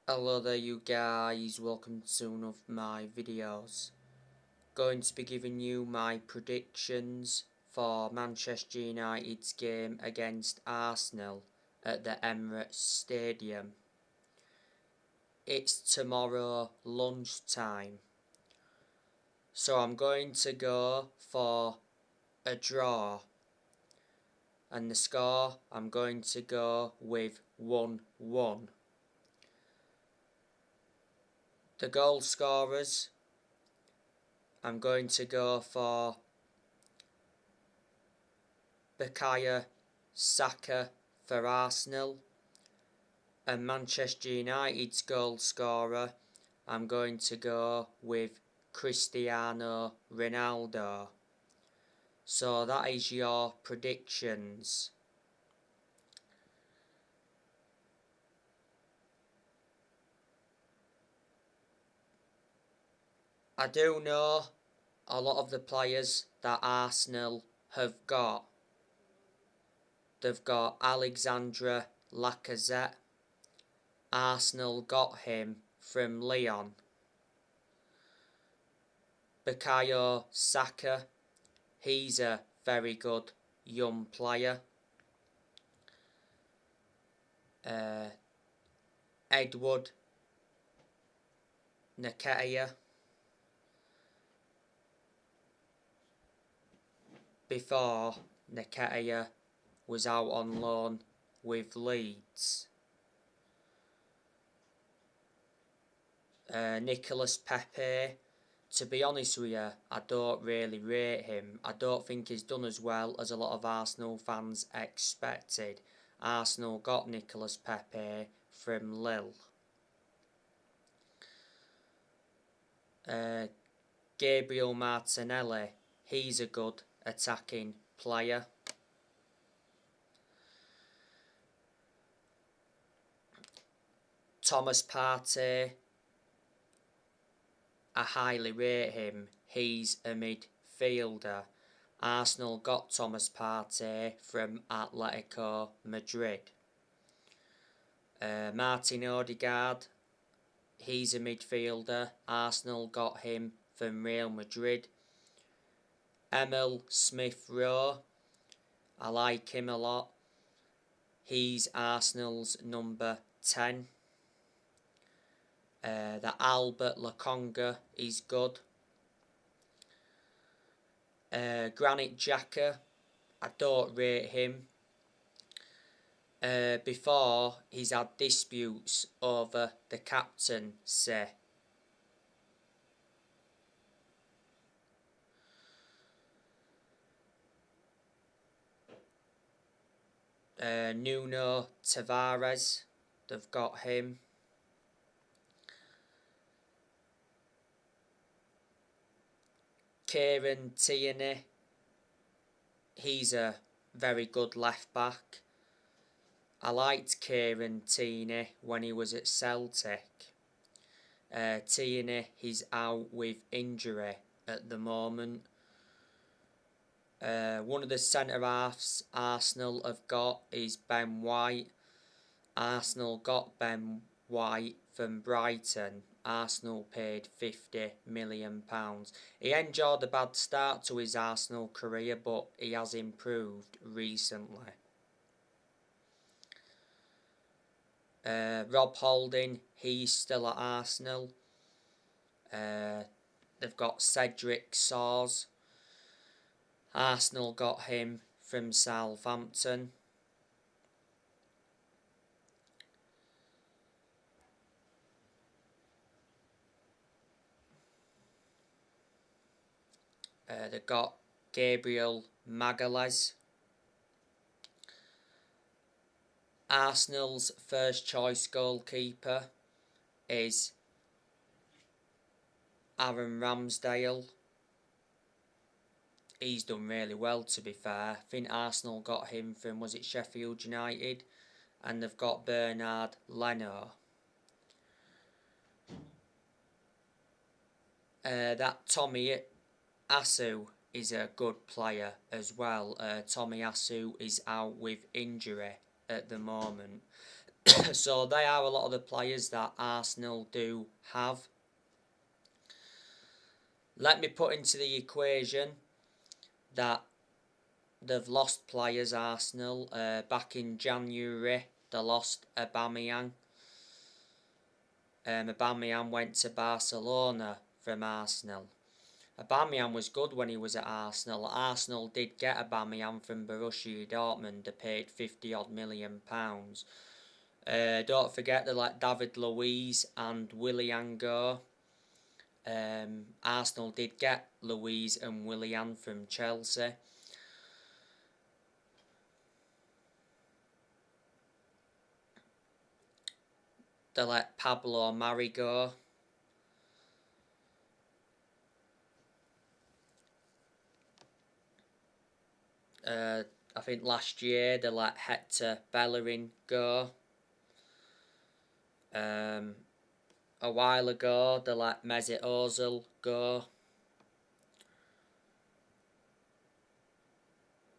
Hello there you guys, welcome to one of my videos. Going to be giving you my predictions for Manchester United's game against Arsenal at the Emirates Stadium. It's tomorrow lunchtime. So I'm going to go for a draw. And the score, I'm going to go with 1-1. The goal scorers, I'm going to go for Bukayo Saka for Arsenal, and Manchester United's goal scorer, I'm going to go with Cristiano Ronaldo. So that is your predictions. I do know a lot of the players that Arsenal have got. They've got Alexandre Lacazette. Arsenal got him from Lyon. Bukayo Saka, he's a very good young player. Edward Nketiah, before Nketiah was out on loan with Leeds. Nicolas Pepe, to be honest with you, I don't really rate him. I don't think he's done as well as a lot of Arsenal fans expected. Arsenal got Nicolas Pepe from Lille. Gabriel Martinelli, he's a good attacking player. Thomas Partey, I highly rate him. He's a midfielder. Arsenal got Thomas Partey from Atletico Madrid. Martin Odegaard, he's a midfielder. Arsenal got him from Real Madrid. Emil Smith-Rowe, I like him a lot. He's Arsenal's number 10. The Albert Lokonga is good. Granit Xhaka, I don't rate him. Before, he's had disputes over the captaincy. Nuno Tavares, they've got him. Kieran Tierney, he's a very good left back. I liked Kieran Tierney when he was at Celtic. Tierney, he's out with injury at the moment. One of the centre-halves Arsenal have got is Ben White. Arsenal got Ben White from Brighton. Arsenal paid £50 million. He enjoyed a bad start to his Arsenal career, but he has improved recently. Rob Holding, he's still at Arsenal. They've got Cedric Soares. Arsenal got him from Southampton. They've got Gabriel Magalhaes. Arsenal's first choice goalkeeper is Aaron Ramsdale. He's done really well, to be fair. I think Arsenal got him from, was it Sheffield United? And they've got Bernard Leno. That Tommy Asu is a good player as well. Tommy Asu is out with injury at the moment. So they are a lot of the players that Arsenal do have. Let me put into the equation that they've lost players, Arsenal. Back in January, they lost Aubameyang. Aubameyang went to Barcelona from Arsenal. Aubameyang was good when he was at Arsenal. Arsenal did get Aubameyang from Borussia Dortmund. They paid £50 million. Don't forget they let David Luiz and Willian go. Arsenal did get Luiz and Willian from Chelsea. They let Pablo Mari go. I think last year they let Hector Bellerin go. A while ago they let Mesut Ozil go.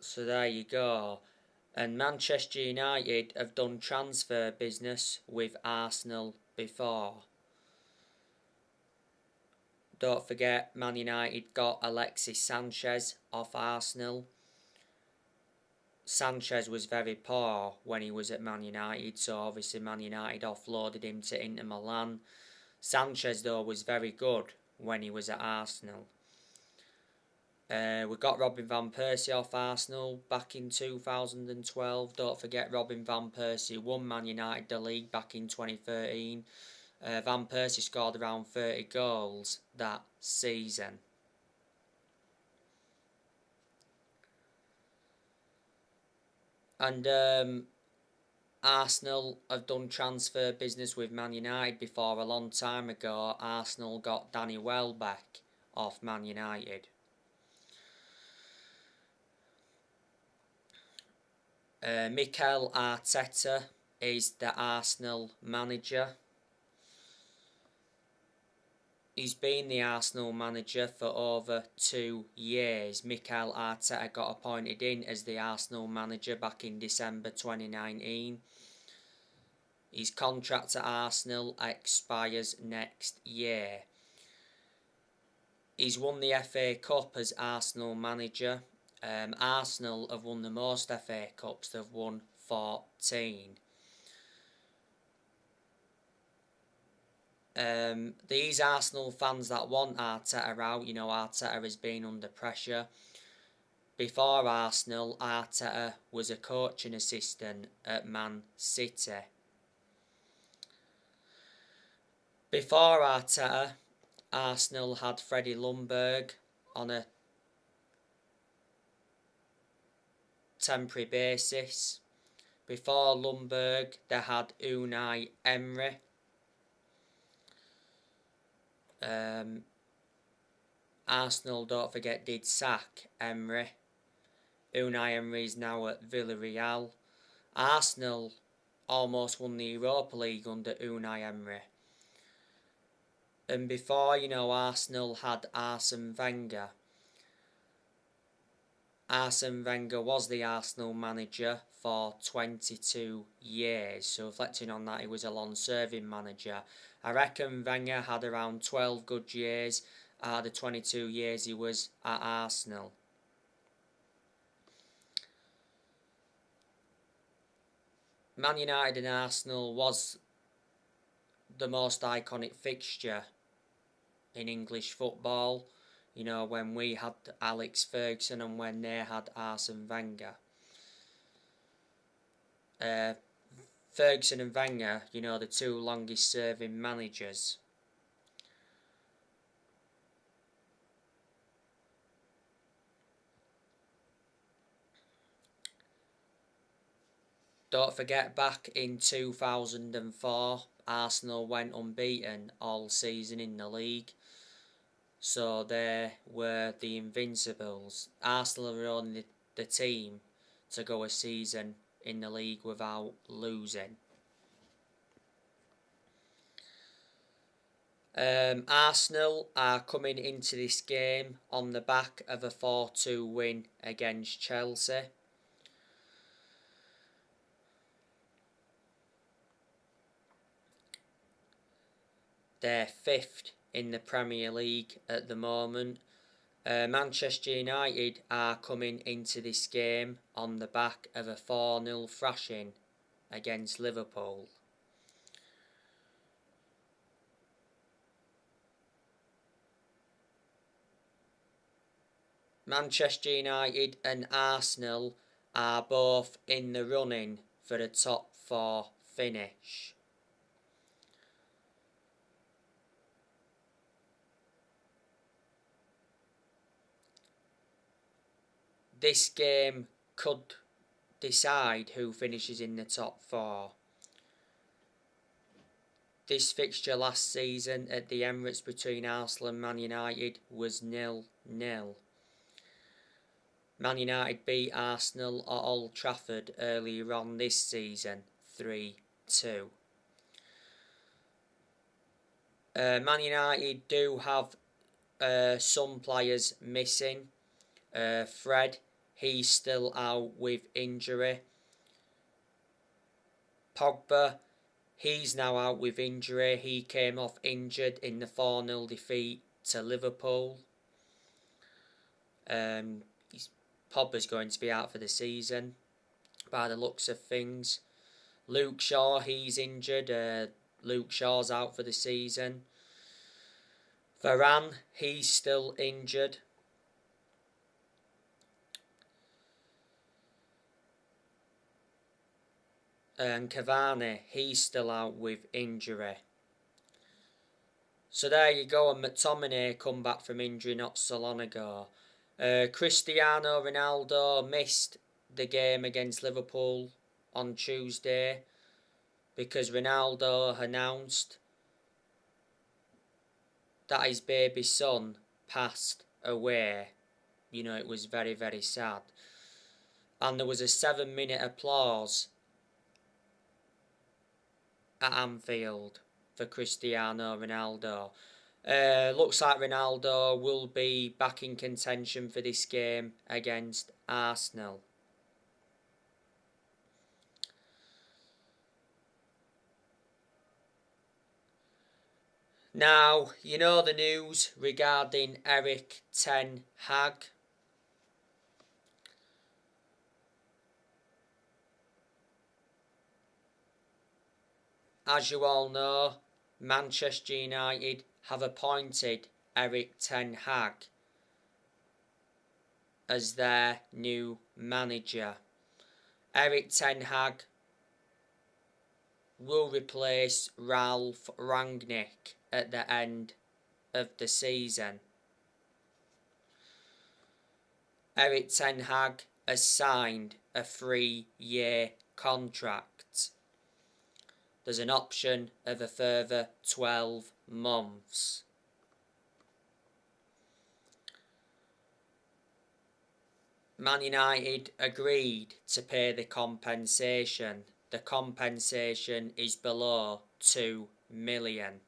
So there you go. And Manchester United have done transfer business with Arsenal before. Don't forget, Man United got Alexis Sanchez off Arsenal. Sanchez was very poor when he was at Man United, so obviously Man United offloaded him to Inter Milan. Sanchez, though, was very good when he was at Arsenal. We got Robin Van Persie off Arsenal back in 2012. Don't forget, Robin Van Persie won Man United the league back in 2013. Van Persie scored around 30 goals that season. And Arsenal have done transfer business with Man United before a long time ago. Arsenal got Danny Welbeck off Man United. Mikel Arteta is the Arsenal manager. He's been the Arsenal manager for over 2 years. Mikel Arteta got appointed in as the Arsenal manager back in December 2019. His contract at Arsenal expires next year. He's won the FA Cup as Arsenal manager. Arsenal have won the most FA Cups. They've won 14. These Arsenal fans that want Arteta out, Arteta has been under pressure. Before Arsenal, Arteta was a coaching assistant at Man City. Before Arteta, Arsenal had Freddie Ljungberg on a temporary basis. Before Ljungberg, they had Unai Emery. Arsenal, don't forget, did sack Emery. Unai Emery is now at Villarreal. Arsenal almost won the Europa League under Unai Emery. And before, Arsenal had Arsene Wenger. Arsene Wenger was the Arsenal manager for 22 years. So reflecting on that, he was a long-serving manager. I reckon Wenger had around 12 good years out of the 22 years he was at Arsenal. Man United and Arsenal was the most iconic fixture in English football. When we had Alex Ferguson and when they had Arsene Wenger. Ferguson and Wenger, the two longest serving managers. Don't forget, back in 2004, Arsenal went unbeaten all season in the league. So they were the Invincibles. Arsenal were only the team to go a season in the league without losing. Arsenal are coming into this game on the back of a 4-2 win against Chelsea. They're 5th in the Premier League at the moment. Manchester United are coming into this game on the back of a 4-0 thrashing against Liverpool. Manchester United and Arsenal are both in the running for the top 4 finish. This game could decide who finishes in the top 4. This fixture last season at the Emirates between Arsenal and Man United was 0-0. Man United beat Arsenal at Old Trafford earlier on this season, 3-2. Man United do have some players missing. Fred, he's still out with injury. Pogba, he's now out with injury. He came off injured in the 4-0 defeat to Liverpool. Pogba's going to be out for the season, by the looks of things. Luke Shaw, he's injured. Luke Shaw's out for the season. Varane, he's still injured. And Cavani, he's still out with injury. So there you go, and McTominay come back from injury not so long ago. Cristiano Ronaldo missed the game against Liverpool on Tuesday because Ronaldo announced that his baby son passed away. You know, it was very, very sad. And there was a 7-minute applause at Anfield for Cristiano Ronaldo. Looks like Ronaldo will be back in contention for this game against Arsenal. Now, you know the news regarding Erik ten Hag. As you all know, Manchester United have appointed Erik ten Hag as their new manager. Erik ten Hag will replace Ralf Rangnick at the end of the season. Erik ten Hag has signed a 3-year contract. There's an option of a further 12 months. Man United agreed to pay the compensation. The compensation is below 2 million.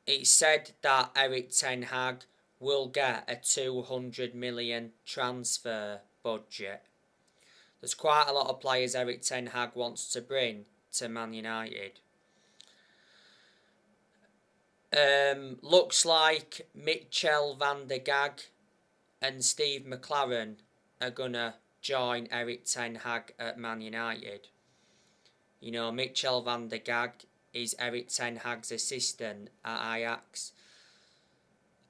It's said that Erik ten Hag will get a 200 million transfer budget. There's quite a lot of players Erik ten Hag wants to bring to Man United. Looks like Michel van der Gag and Steve McLaren are going to join Erik ten Hag at Man United. You know, Michel van der Gag is Erik ten Hag's assistant at Ajax.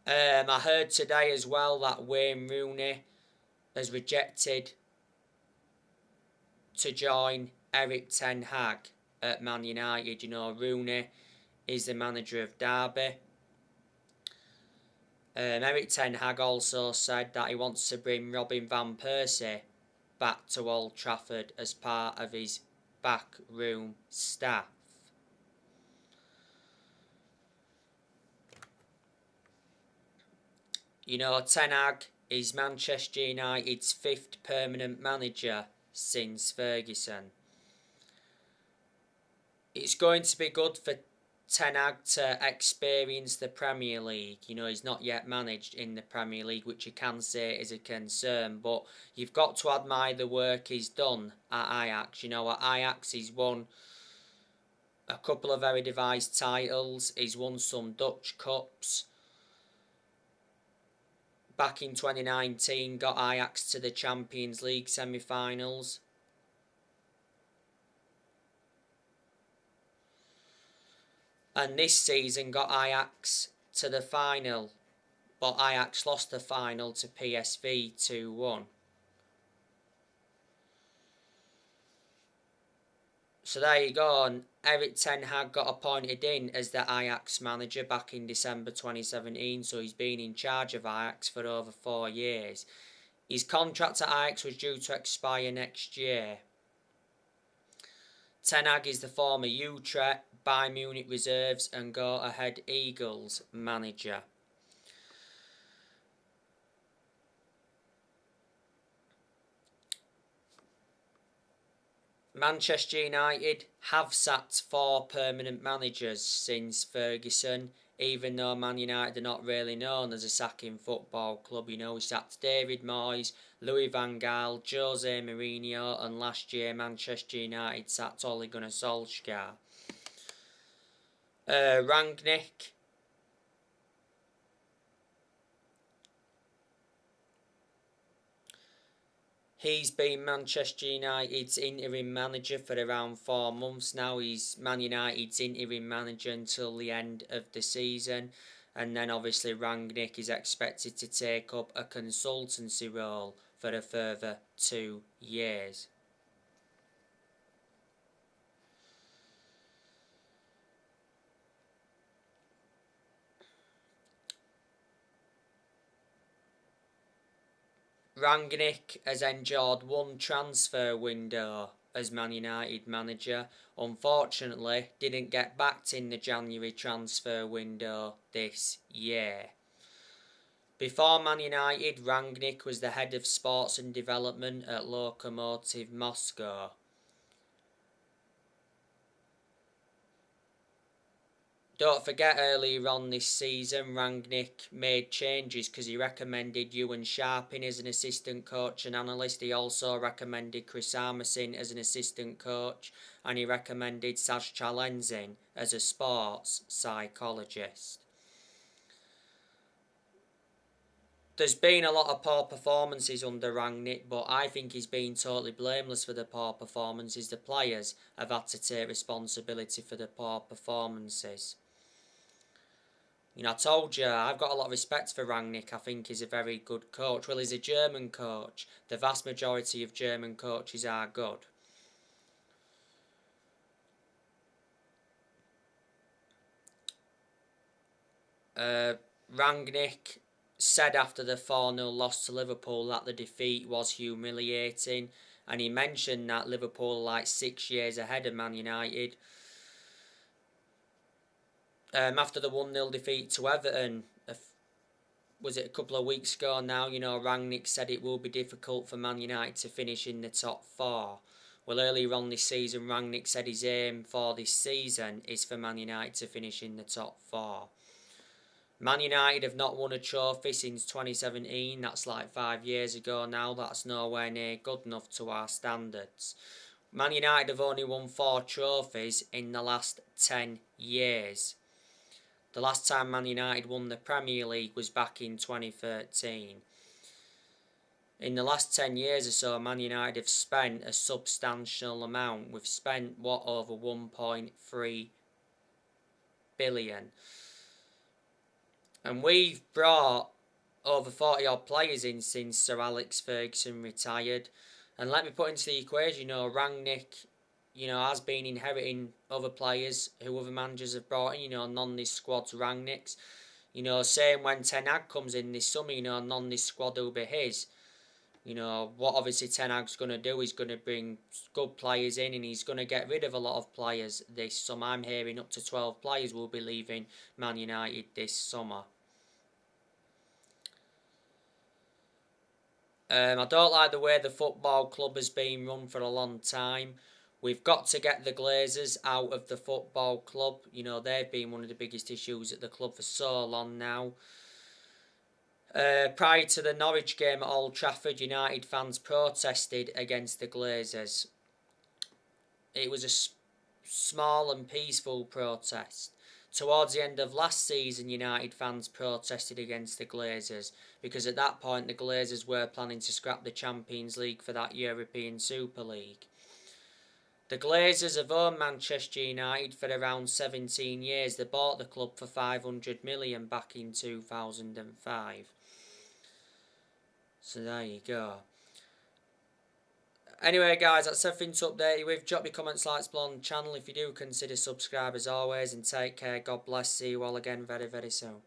I heard today as well that Wayne Rooney has rejected to join Erik ten Hag at Man United. You know, Rooney is the manager of Derby. Erik ten Hag also said that he wants to bring Robin van Persie back to Old Trafford as part of his backroom staff. You know, Ten Hag is Manchester United's 5th permanent manager since Ferguson. It's going to be good for Ten Hag to experience the Premier League. You know, he's not yet managed in the Premier League, which you can say is a concern, but you've got to admire the work he's done at Ajax. You know, at Ajax he's won a couple of Eredivisie titles. He's won some Dutch Cups. Back in 2019, got Ajax to the Champions League semi-finals. And this season got Ajax to the final. But Ajax lost the final to PSV 2-1. So there you go. And Erik ten Hag got appointed in as the Ajax manager back in December 2017. So he's been in charge of Ajax for over 4 years. His contract at Ajax was due to expire next year. Ten Hag is the former Utrecht, Bayern Munich reserves and Go Ahead Eagles manager. Manchester United have sacked 4 permanent managers since Ferguson, even though Man United are not really known as a sacking football club. You know, we sacked David Moyes, Louis van Gaal, Jose Mourinho, and last year Manchester United sacked Ole Gunnar Solskjaer. Rangnick. He's been Manchester United's interim manager for around 4 months now. He's Man United's interim manager until the end of the season. And then obviously Rangnick is expected to take up a consultancy role for a further 2 years. Rangnick has endured 1 transfer window as Man United manager. Unfortunately, didn't get backed in the January transfer window this year. Before Man United, Rangnick was the head of sports and development at Lokomotiv Moscow. Don't forget, earlier on this season, Rangnick made changes because he recommended Ewan Sharping as an assistant coach and analyst. He also recommended Chris Armisen as an assistant coach, and he recommended Saj Chalenzin as a sports psychologist. There's been a lot of poor performances under Rangnick, but I think he's been totally blameless for the poor performances. The players have had to take responsibility for the poor performances. You know, I told you, I've got a lot of respect for Rangnick. I think he's a very good coach. Well, he's a German coach. The vast majority of German coaches are good. Rangnick said after the 4-0 loss to Liverpool that the defeat was humiliating. And he mentioned that Liverpool are like 6 years ahead of Man United. After the 1-0 defeat to Everton, was it a couple of weeks ago now, you know, Rangnick said it will be difficult for Man United to finish in the top 4. Well, earlier on this season, Rangnick said his aim for this season is for Man United to finish in the top 4. Man United have not won a trophy since 2017. That's like 5 years ago now. That's nowhere near good enough to our standards. Man United have only won 4 trophies in the last 10 years. The last time Man United won the Premier League was back in 2013. In the last 10 years or so, Man United have spent a substantial amount. We've spent, over 1.3 billion. And we've brought over 40 odd players in since Sir Alex Ferguson retired. And let me put into the equation, you know, Rangnick, you know, has been inheriting other players who other managers have brought in, you know, none this squad's Rangnick's. You know, same when Ten Hag comes in this summer, you know, none this squad will be his. You know, what obviously Ten Hag's going to do is going to bring good players in and he's going to get rid of a lot of players this summer. I'm hearing up to 12 players will be leaving Man United this summer. I don't like the way the football club has been run for a long time. We've got to get the Glazers out of the football club. You know, they've been one of the biggest issues at the club for so long now. Prior to the Norwich game at Old Trafford, United fans protested against the Glazers. It was small and peaceful protest. Towards the end of last season, United fans protested against the Glazers because at that point the Glazers were planning to scrap the Champions League for that European Super League. The Glazers have owned Manchester United for around 17 years. They bought the club for 500 million back in 2005. So there you go. Anyway, guys, that's everything to update you with. Drop your comments, likes below on the channel. If you do, consider subscribe as always. And take care. God bless. See you all again very, very soon.